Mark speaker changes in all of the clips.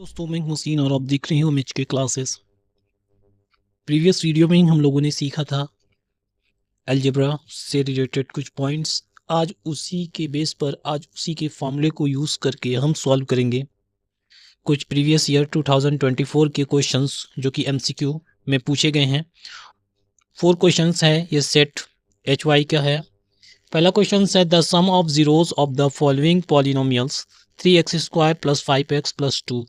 Speaker 1: दोस्तों मैं हुसैन और आप देख रहे हो मिच के क्लासेस। प्रीवियस वीडियो में हम लोगों ने सीखा था अलजेब्रा से रिलेटेड कुछ पॉइंट्स। आज उसी के बेस पर आज उसी के फॉर्मूले को यूज़ करके हम सॉल्व करेंगे कुछ प्रीवियस ईयर 2024 के क्वेश्चंस जो कि एमसीक्यू में पूछे गए हैं। 4 क्वेश्चंस है, ये सेट एच वाई का है। पहला क्वेश्चन है the sum of zeros of the following polynomials 3x² + 5x + 2।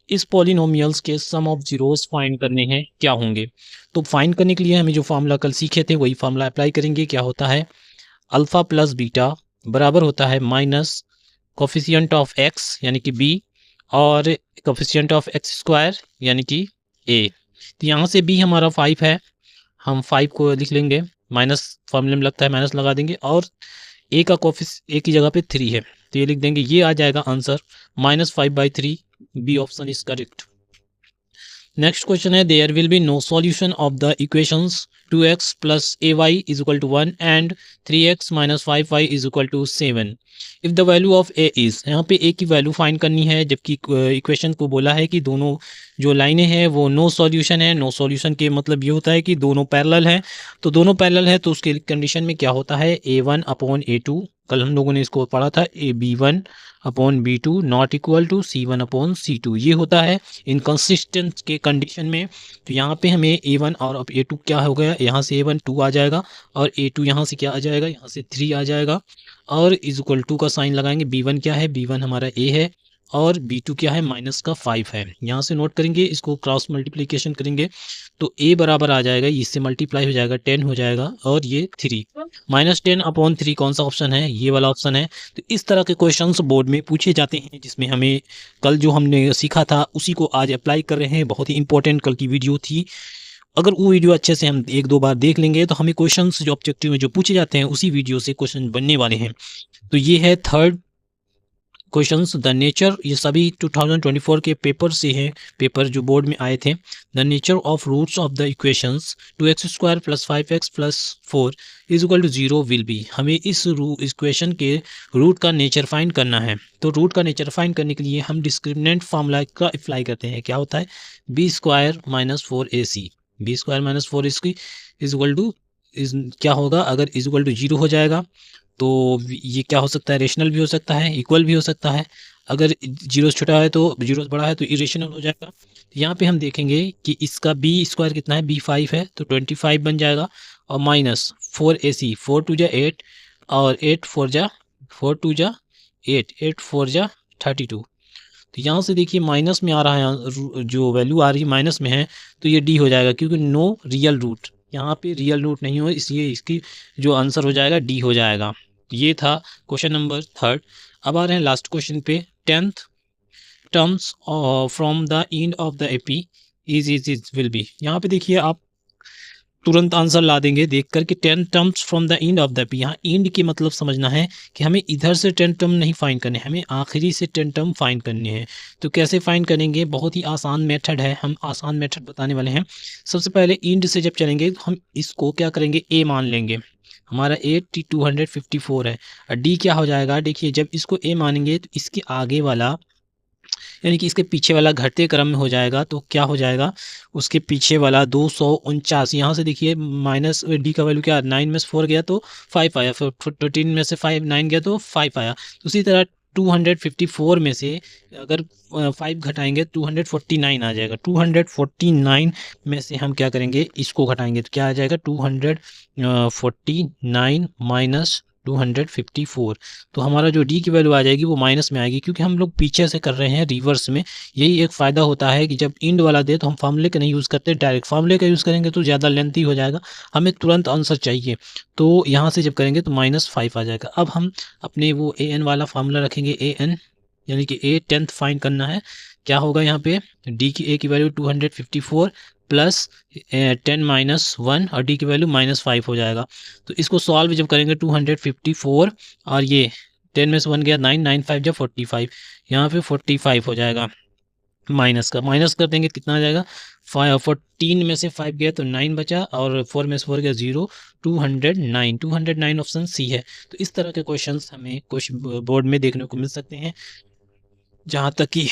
Speaker 1: इस पॉलिनोमियल्स के सम ऑफ जीरोस फाइंड करने हैं, क्या होंगे। तो फाइंड करने के लिए हमें जो फार्मूला कल सीखे थे वही फार्मूला अप्लाई करेंगे। क्या होता है, अल्फ़ा प्लस बीटा बराबर होता है माइनस कोफिशिएंट ऑफ एक्स यानी कि बी और कोफिशिएंट ऑफ एक्स स्क्वायर यानी कि ए। तो यहाँ से बी हमारा 5 है, हम 5 को लिख लेंगे, माइनस फॉर्मूले में लगता है माइनस लगा देंगे, और ए का ए की जगह पे 3 है तो ये लिख देंगे। ये आ जाएगा answer -5/3। B option is correct. Next question है there will be no solution of the equations 2x + ay = 1 and 3x - 5y = 7 if the value of a is. यहाँ पे a की वैल्यू फाइंड करनी है, जबकि इक्वेशन को बोला है कि दोनों जो लाइनें हैं वो नो सॉल्यूशन है। नो सॉल्यूशन के मतलब ये होता है कि दोनों पैरेलल हैं, तो दोनों पैरेलल है तो उसके कंडीशन में क्या होता है, a1/a2। कल हम लोगों ने इसको पढ़ा था, b1/b2 not equal to c1/c2। ये होता है इनकंसिस्टेंट के कंडीशन में। तो यहाँ पे हमें a1 और a2 क्या हो गया, यहाँ से a1 2 आ जाएगा और a2 यहाँ से क्या आ जाएगा, यहाँ से 3 आ जाएगा, और = का साइन लगाएंगे। b1 क्या है, b1 हमारा a है, और b2 क्या है, -5 है। यहाँ से नोट करेंगे, इसको क्रॉस मल्टीप्लिकेशन करेंगे तो a बराबर आ जाएगा, इससे मल्टीप्लाई हो जाएगा 10 हो जाएगा, और ये 3 -10/3 कौन सा ऑप्शन है, ये वाला ऑप्शन है। तो इस तरह के क्वेश्चंस बोर्ड में पूछे जाते हैं, जिसमें हमें कल जो हमने सीखा था उसी को आज अप्लाई कर रहे हैं। बहुत ही इंपॉर्टेंट कल की वीडियो थी। अगर वो वीडियो अच्छे से हम 1-2 बार देख लेंगे तो हमें क्वेश्चंस जो ऑब्जेक्टिव में जो पूछे जाते हैं उसी वीडियो से क्वेश्चन बनने वाले हैं। तो ये है थर्ड क्वेश्चंस द नेचर, ये सभी 2024 के पेपर से हैं, पेपर जो बोर्ड में आए थे। The nature of roots of the equations 2x² + 5x + 4 = 0 will be. हमें इस इक्वेशन के रूट का नेचर फाइंड करना है। तो रूट का नेचर फाइंड करने के लिए हम डिस्क्रिमिनेंट फार्मूला का अप्लाई करते हैं। क्या होता है, b² - 4ac, b² - 4ac क्या होगा, अगर = 0 हो जाएगा तो ये क्या हो सकता है, रेशनल भी हो सकता है, इक्वल भी हो सकता है। अगर 0 छोटा है तो 0 बड़ा है तो इरेशनल हो जाएगा। तो यहाँ पे हम देखेंगे कि इसका b² कितना है, b5 है तो 25 बन जाएगा, और -4ac 4 2 जा 8 और 8 4 जा 4 2 जा 8 8 4 जा 32। तो यहाँ से देखिए माइनस में आ रहा है, जो वैल्यू आ रही है माइनस में है, तो ये डी हो जाएगा, क्योंकि नो रियल रूट, यहाँ पे रियल रूट नहीं हो, इसलिए इसकी जो आंसर हो जाएगा डी हो जाएगा। ये था क्वेश्चन नंबर थर्ड। अब आ रहे हैं लास्ट क्वेश्चन पे। 10th terms from the end of the AP is will be. यहाँ पे देखिए आप तुरंत आंसर ला देंगे देख कर कि 10 terms from the end of the AP. यहाँ एंड के मतलब समझना है कि हमें इधर से 10 टर्म नहीं फाइंड करने, हमें आखिरी से 10 टर्म फाइंड करने हैं। तो कैसे फाइंड करेंगे, बहुत ही आसान मेथड है, हम आसान मेथड बताने वाले हैं। सबसे पहले एंड से जब चलेंगे तो हम इसको क्या करेंगे, ए मान लेंगे। हमारा ए 254 है, और डी क्या हो जाएगा, देखिए जब इसको ए मानेंगे तो इसके आगे वाला यानी कि इसके पीछे वाला घटते क्रम में हो जाएगा, तो क्या हो जाएगा, उसके पीछे वाला 249। यहाँ से देखिए माइनस डी का वैल्यू क्या, 9 में से 4 गया तो 5 आया, फिर 13 में से 9 गया तो 5 आया। तो उसी तरह 254 में से अगर 5 घटाएंगे 249 आ जाएगा। 249 में से हम क्या करेंगे, इसको घटाएंगे तो क्या आ जाएगा, 249 माइनस 254। तो हमारा जो डी की वैल्यू आ जाएगी वो माइनस में आएगी, क्योंकि हम लोग पीछे से कर रहे हैं रिवर्स में। यही एक फ़ायदा होता है कि जब इंड वाला दे तो हम फार्मूले का नहीं यूज़ करते, डायरेक्ट फार्मूले का यूज़ करेंगे तो ज़्यादा लेंथी हो जाएगा, हमें तुरंत आंसर चाहिए। तो यहाँ से जब करेंगे तो -5 आ जाएगा। अब हम अपने वो ए एन वाला फार्मूला रखेंगे, ए एन यानी कि ए 10th फाइंड करना है। क्या होगा यहाँ पे, डी की ए की वैल्यू 254 प्लस 10 - 1 और डी की वैल्यू -5 हो जाएगा। तो इसको सॉल्व जब करेंगे 254 और ये 10 में से 1 गया 9 9 5 जब 45, यहाँ पे 45 हो जाएगा। माइनस कर देंगे कितना आ जाएगा, 14 में से 5 गया तो 9 बचा, और 4 में से 4 गया 0, 209 ऑप्शन सी है। तो इस तरह के क्वेश्चंस हमें कुछ बोर्ड में देखने को मिल सकते हैं। जहाँ तक कि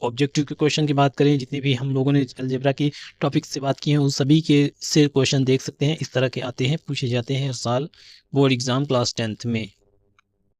Speaker 1: ऑब्जेक्टिव के क्वेश्चन की बात करें, जितने भी हम लोगों ने अलजेब्रा की टॉपिक से बात की है उन सभी के से क्वेश्चन देख सकते हैं। इस तरह के आते हैं, पूछे जाते हैं हर साल बोर्ड एग्ज़ाम क्लास 10th में।